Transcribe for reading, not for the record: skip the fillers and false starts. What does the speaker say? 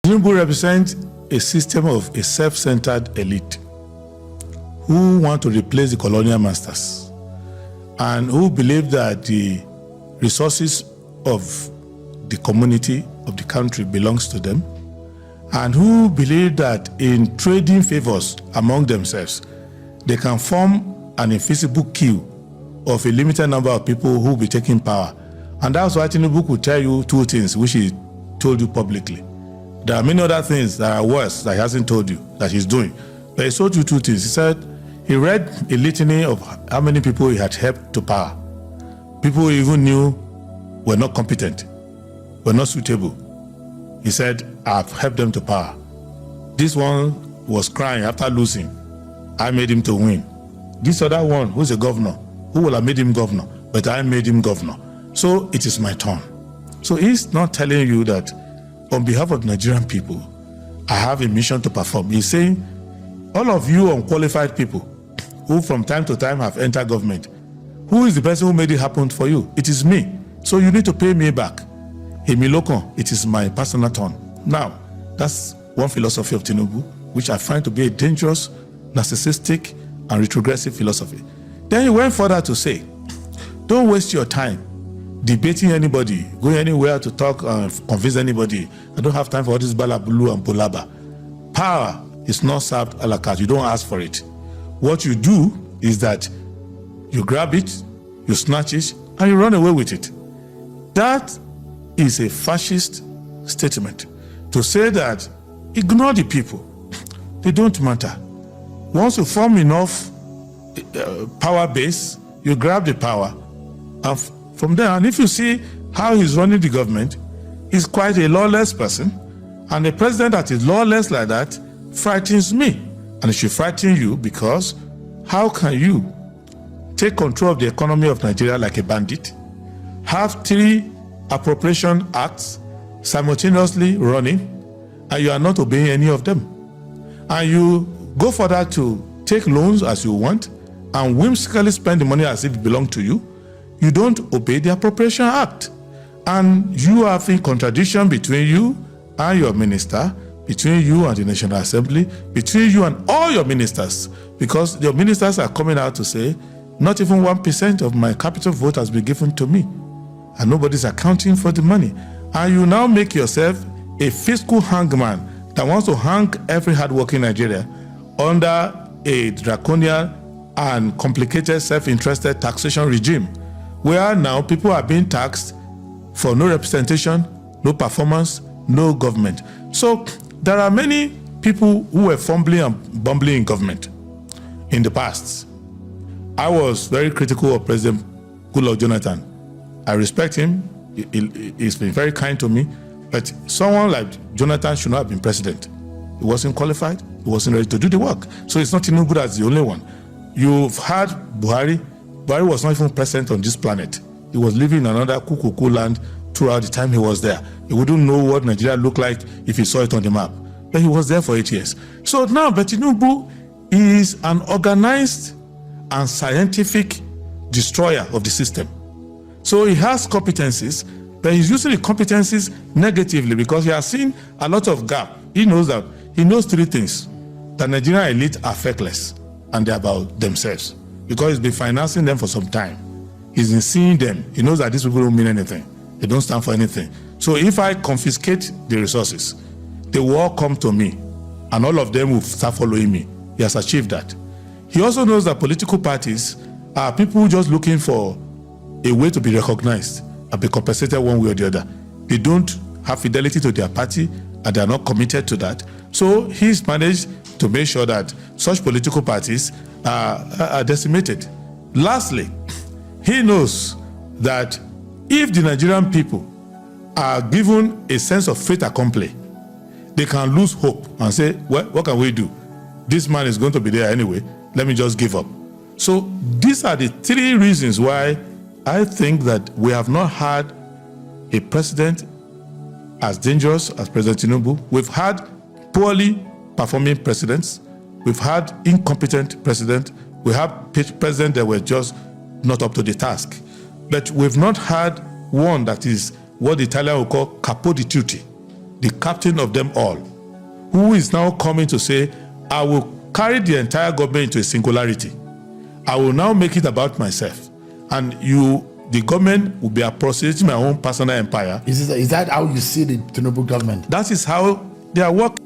Tinubu represents a system of a self-centered elite who want to replace the colonial masters and who believe that the resources of the community, of the country belongs to them, and who believe that in trading favors among themselves, they can form an invisible queue of a limited number of people who will be taking power. And that's why Tinubu could tell you two things which he told you publicly. There are many other things that are worse that he hasn't told you that he's doing. But he told you two things. He said he read a litany of how many people he had helped to power. People he even knew were not competent, were not suitable. He said, I've helped them to power. This one was crying after losing. I made him to win. This other one, who's a governor, who will have made him governor, but I made him governor. So it is my turn. So he's not telling you that on behalf of Nigerian people, I have a mission to perform. He's saying, all of you unqualified people who from time to time have entered government, who is the person who made it happen for you? It is me. So you need to pay me back. Emilokon, it is my personal turn. Now, that's one philosophy of Tinubu, which I find to be a dangerous, narcissistic, and retrogressive philosophy. Then he went further to say, don't waste your time debating anybody, going anywhere to talk and convince anybody. I don't have time for all this balabulu and bolaba. Power is not served a la carte. You don't ask for it. What you do is that you grab it, you snatch it, and you run away with it. That is a fascist statement. To say that ignore the people. They don't matter. Once you form enough power base, you grab the power, and from there, and if you see how he's running the government, he's quite a lawless person, and a president that is lawless like that frightens me, and it should frighten you, because how can you take control of the economy of Nigeria like a bandit, have 3 appropriation acts simultaneously running, and you are not obeying any of them, and you go further to take loans as you want and whimsically spend the money as if it belonged to you? You don't obey the Appropriation Act. And you have in contradiction between you and your minister, between you and the National Assembly, between you and all your ministers, because your ministers are coming out to say, not even 1% of my capital vote has been given to me, and nobody's accounting for the money. And you now make yourself a fiscal hangman that wants to hang every hardworking Nigeria under a draconian and complicated self-interested taxation regime, where now people are being taxed for no representation, no performance, no government. So there are many people who were fumbling and bumbling in government in the past. I was very critical of President Goodluck Jonathan. I respect him. He's been very kind to me. But someone like Jonathan should not have been president. He wasn't qualified. He wasn't ready to do the work. So it's not Tinubu that's the only one. You've had Buhari. Buhari was not even present on this planet. He was living in another cuckoo land throughout the time he was there. He wouldn't know what Nigeria looked like if he saw it on the map. But he was there for 8 years. So now, Tinubu is an organized and scientific destroyer of the system. So he has competencies, but he's using the competencies negatively because he has seen a lot of gap. He knows 3 things. The Nigerian elite are feckless and they're about themselves, because he's been financing them for some time. He's been seeing them. He knows that these people don't mean anything. They don't stand for anything. So if I confiscate the resources, they will all come to me, and all of them will start following me. He has achieved that. He also knows that political parties are people just looking for a way to be recognized and be compensated one way or the other. They don't have fidelity to their party, and they are not committed to that. So he's managed to make sure that such political parties are decimated. Lastly, he knows that if the Nigerian people are given a sense of fait accompli, they can lose hope and say, well, what can we do? This man is going to be there anyway. Let me just give up. So these are the 3 reasons why I think that we have not had a president as dangerous as President Tinubu. We've had poorly performing presidents. We've had incompetent presidents. We have presidents that were just not up to the task. But we've not had one that is what the Italian will call capo di tutti, the captain of them all, who is now coming to say, I will carry the entire government into a singularity. I will now make it about myself. And the government will be appropriating my own personal empire. Is that how you see the Tinubu government? That is how they are working.